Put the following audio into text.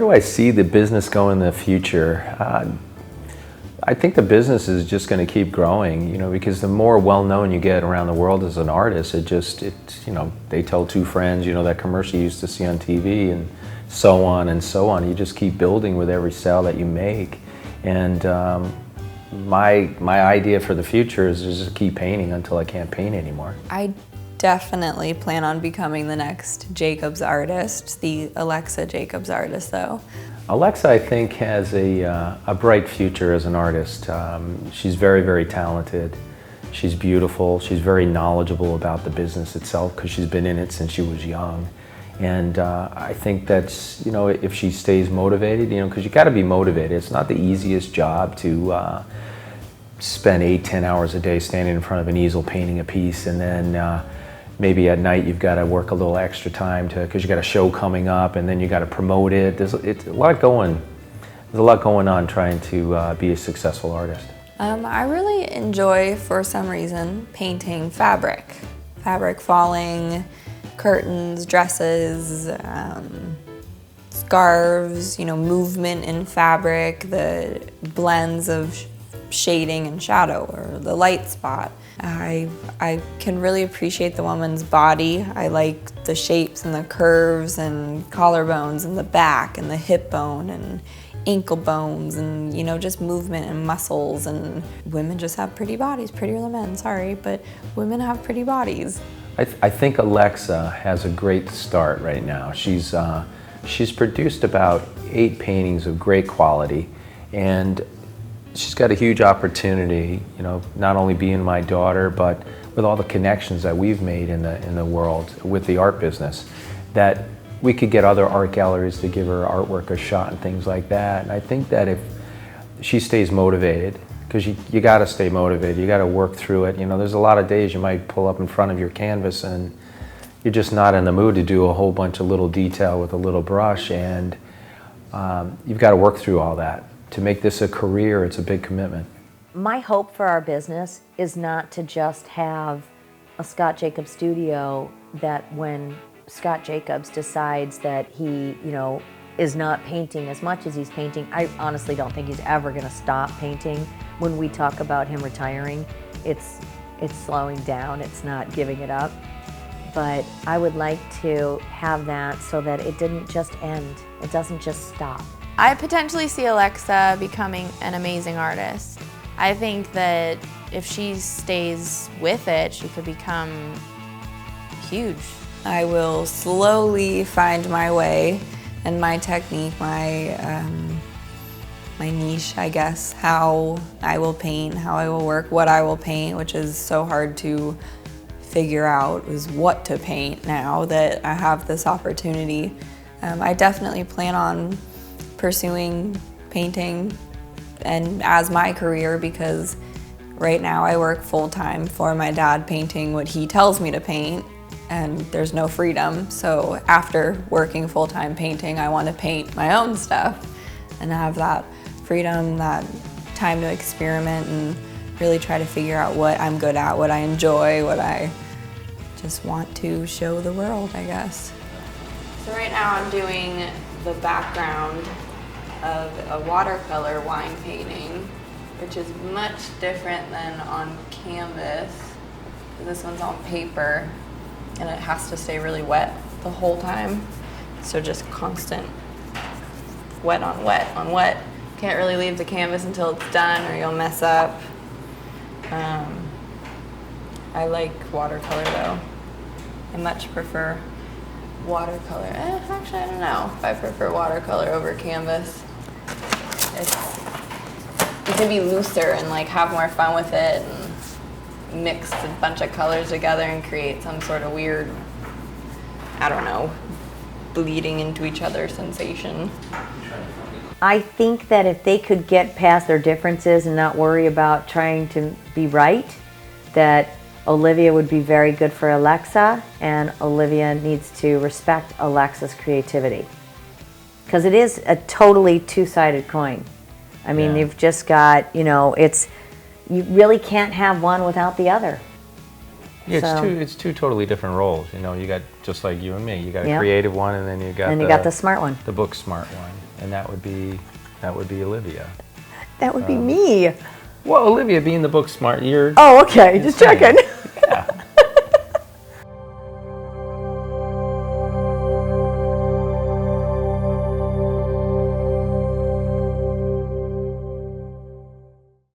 do I see the business going in the future? I think the business is just going to keep growing, you know, because the more well-known you get around the world as an artist, you know, they tell two friends, you know, that commercial you used to see on TV and so on and so on. You just keep building with every sale that you make. And my idea for the future is to just keep painting until I can't paint anymore. I definitely plan on becoming the next Jacobs artist, the Alexa Jacobs artist, though. Alexa, I think, has a bright future as an artist. She's very, very talented. She's beautiful. She's very knowledgeable about the business itself because she's been in it since she was young. And I think that's, you know, if she stays motivated, you know, because you got to be motivated. It's not the easiest job to spend 8-10 hours a day standing in front of an easel painting a piece, and then maybe at night you've got to work a little extra time because you got a show coming up, and then you got to promote it. There's a lot going on trying to be a successful artist. I really enjoy, for some reason, painting fabric falling, curtains, dresses, scarves, you know, movement in fabric, the blends of shading and shadow, or the light spot. I can really appreciate the woman's body. I like the shapes and the curves and collarbones and the back and the hip bone and ankle bones and, you know, just movement and muscles. And women just have pretty bodies, prettier than men, sorry, but women have pretty bodies. I think Alexa has a great start right now. She's produced about 8 paintings of great quality, and she's got a huge opportunity, you know, not only being my daughter, but with all the connections that we've made in the world with the art business, that we could get other art galleries to give her artwork a shot and things like that. And I think that if she stays motivated, because you got to stay motivated, you got to work through it. You know, there's a lot of days you might pull up in front of your canvas and you're just not in the mood to do a whole bunch of little detail with a little brush, and you've got to work through all that. To make this a career, it's a big commitment. My hope for our business is not to just have a Scott Jacobs studio that when Scott Jacobs decides that he, you know, is not painting as much as he's painting, I honestly don't think he's ever going to stop painting. When we talk about him retiring, it's slowing down, it's not giving it up. But I would like to have that so that it didn't just end, it doesn't just stop. I potentially see Alexa becoming an amazing artist. I think that if she stays with it, she could become huge. I will slowly find my way and my technique, my niche, I guess, how I will paint, how I will work, what I will paint, which is so hard to figure out, is what to paint now that I have this opportunity. I definitely plan on pursuing painting and as my career, because right now I work full-time for my dad painting what he tells me to paint, and there's no freedom. So after working full-time painting, I want to paint my own stuff and have that freedom, that time to experiment and really try to figure out what I'm good at, what I enjoy, what I just want to show the world, I guess. So right now I'm doing the background of a watercolor wine painting, which is much different than on canvas. This one's on paper and it has to stay really wet the whole time. So just constant wet on wet on wet. Can't really leave the canvas until it's done or you'll mess up. I like watercolor though. I much prefer watercolor. Actually, I don't know if I prefer watercolor over canvas. You can be looser and like have more fun with it and mix a bunch of colors together and create some sort of weird, I don't know, bleeding into each other sensation. I think that if they could get past their differences and not worry about trying to be right, that Olivia would be very good for Alexa, and Olivia needs to respect Alexa's creativity. Because it is a totally two-sided coin. I mean, you've just got, you know, you really can't have one without the other. Yeah, it's two totally different roles. You know, you got, just like you and me, you got a creative one, and then you got the smart one. The book smart one. and that would be Olivia. That would be me. Well, Olivia, being the book smart, you're. Oh, okay. Just checking.